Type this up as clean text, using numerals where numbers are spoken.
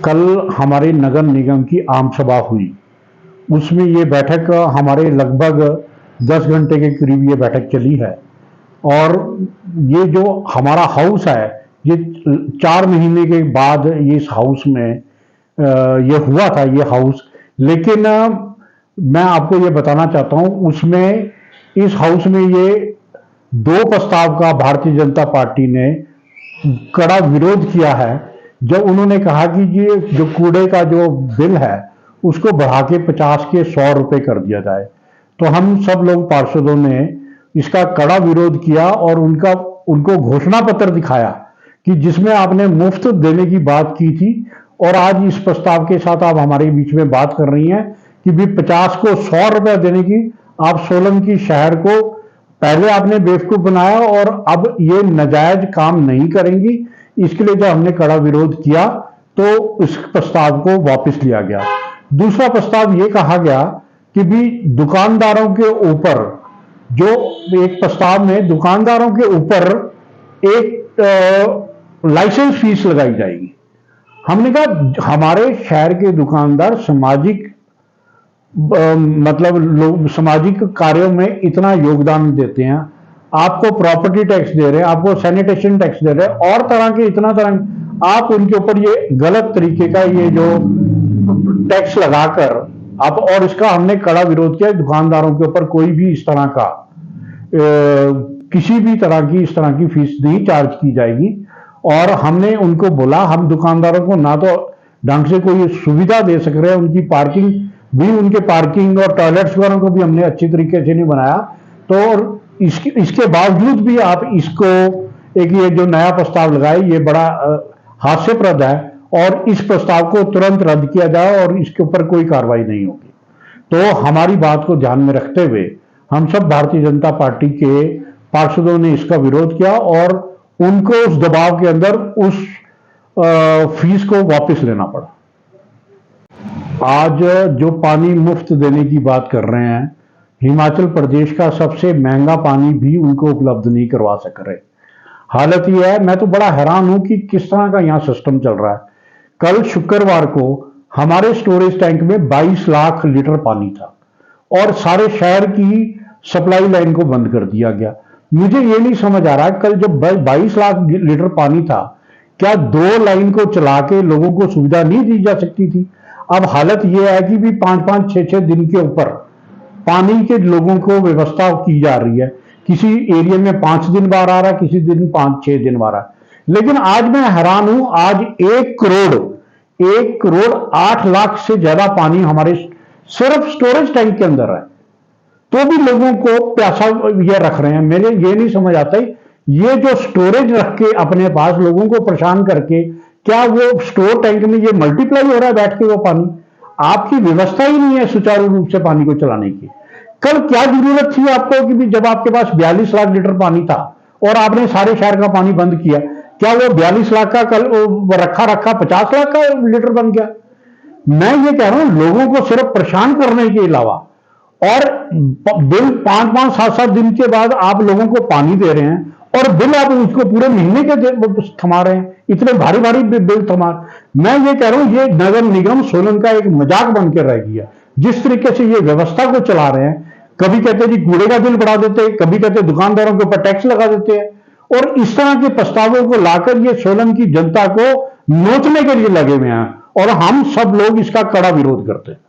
कल हमारे नगर निगम की आम सभा हुई। उसमें ये बैठक हमारे लगभग 10 घंटे के करीब ये बैठक चली है। और ये जो हमारा हाउस है, ये 4 महीने के बाद ये इस हाउस में ये हुआ था ये हाउस। लेकिन मैं आपको ये बताना चाहता हूँ, उसमें इस हाउस में ये 2 प्रस्ताव का भारतीय जनता पार्टी ने कड़ा विरोध किया है। जब उन्होंने कहा कि ये जो कूड़े का जो बिल है उसको बढ़ा के 50 के 100 रुपए कर दिया जाए, तो हम सब लोग पार्षदों ने इसका कड़ा विरोध किया और उनको घोषणा पत्र दिखाया कि जिसमें आपने मुफ्त देने की बात की थी, और आज इस प्रस्ताव के साथ आप हमारे बीच में बात कर रही हैं कि भी 50 को 100 रुपए देने की। आप सोलन की शहर को पहले आपने बेवकूफ बनाया और अब ये नाजायज काम नहीं करेंगी। इसके लिए जब हमने कड़ा विरोध किया तो इस प्रस्ताव को वापस लिया गया। दूसरा प्रस्ताव ये कहा गया कि भी दुकानदारों के ऊपर, जो एक प्रस्ताव में दुकानदारों के ऊपर एक लाइसेंस फीस लगाई जाएगी। हमने कहा हमारे शहर के दुकानदार सामाजिक मतलब लोग सामाजिक कार्यों में इतना योगदान देते हैं, आपको प्रॉपर्टी टैक्स दे रहे हैं, आपको सैनिटेशन टैक्स दे रहे हैं और तरह के इतना तरह, आप उनके ऊपर ये गलत तरीके का ये जो टैक्स लगाकर आप, और इसका हमने कड़ा विरोध किया। दुकानदारों के ऊपर कोई भी इस तरह का किसी भी तरह की इस तरह की फीस नहीं चार्ज की जाएगी। और हमने उनको बोला, हम दुकानदारों को ना तो ढंग से कोई सुविधा दे सक रहे हैं, उनकी पार्किंग भी, उनके पार्किंग और टॉयलेट्स वगैरह को भी हमने अच्छी तरीके से नहीं बनाया। तो इसके बावजूद भी आप इसको एक ये जो नया प्रस्ताव लगाए, ये बड़ा हास्यप्रद है और इस प्रस्ताव को तुरंत रद्द किया जाए और इसके ऊपर कोई कार्रवाई नहीं होगी। तो हमारी बात को ध्यान में रखते हुए हम सब भारतीय जनता पार्टी के पार्षदों ने इसका विरोध किया और उनको उस दबाव के अंदर उस फीस को वापस लेना पड़ा। आज जो पानी मुफ्त देने की बात कर रहे हैं, हिमाचल प्रदेश का सबसे महंगा पानी भी उनको उपलब्ध नहीं करवा सक रहे। हालत यह है, मैं तो बड़ा हैरान हूं कि किस तरह का यहां सिस्टम चल रहा है। कल शुक्रवार को हमारे स्टोरेज टैंक में 22 लाख लीटर पानी था और सारे शहर की सप्लाई लाइन को बंद कर दिया गया। मुझे ये नहीं समझ आ रहा, कल जब 22 लाख लीटर पानी था, क्या 2 लाइन को चला के लोगों को सुविधा नहीं दी जा सकती थी? अब हालत यह है कि भी 5-5, 6-6 दिन के ऊपर पानी के लोगों को व्यवस्था की जा रही है। किसी एरिया में 5 दिन बार आ रहा है, किसी दिन 5-6 दिन बार आ रहा है। लेकिन आज मैं हैरान हूं, आज 1 करोड़ 8 लाख से ज्यादा पानी हमारे सिर्फ स्टोरेज टैंक के अंदर है, तो भी लोगों को प्यासा ये रख रहे हैं। मेरे ये नहीं समझ आता, ये जो स्टोरेज रख के अपने पास लोगों को परेशान करके, क्या वो स्टोर टैंक में ये मल्टीप्लाई हो रहा है बैठ के वो पानी? आपकी व्यवस्था ही नहीं है सुचारू रूप से पानी को चलाने की। कल क्या जरूरत थी आपको कि भी जब आपके पास 42 लाख लीटर पानी था और आपने सारे शहर का पानी बंद किया, क्या वो 42 लाख का कल रखा 50 लाख का लीटर बन गया? मैं ये कह रहा हूं, लोगों को सिर्फ परेशान करने के अलावा, और बिल 5-5, 7-7 दिन के बाद आप लोगों को पानी दे रहे हैं और बिल आप उसको पूरे महीने के थमा रहे हैं, इतने भारी भारी बिल थमा। मैं ये कह रहा हूं, ये नगर निगम सोलन का एक मजाक बन के रह गया। जिस तरीके से ये व्यवस्था को चला रहे हैं, कभी कहते जी कूड़े का बिल बढ़ा देते हैं, कभी कहते दुकानदारों के ऊपर टैक्स लगा देते हैं, और इस तरह के प्रस्तावों को लाकर ये सोलन की जनता को नोचने के लिए लगे हुए हैं और हम सब लोग इसका कड़ा विरोध करते हैं।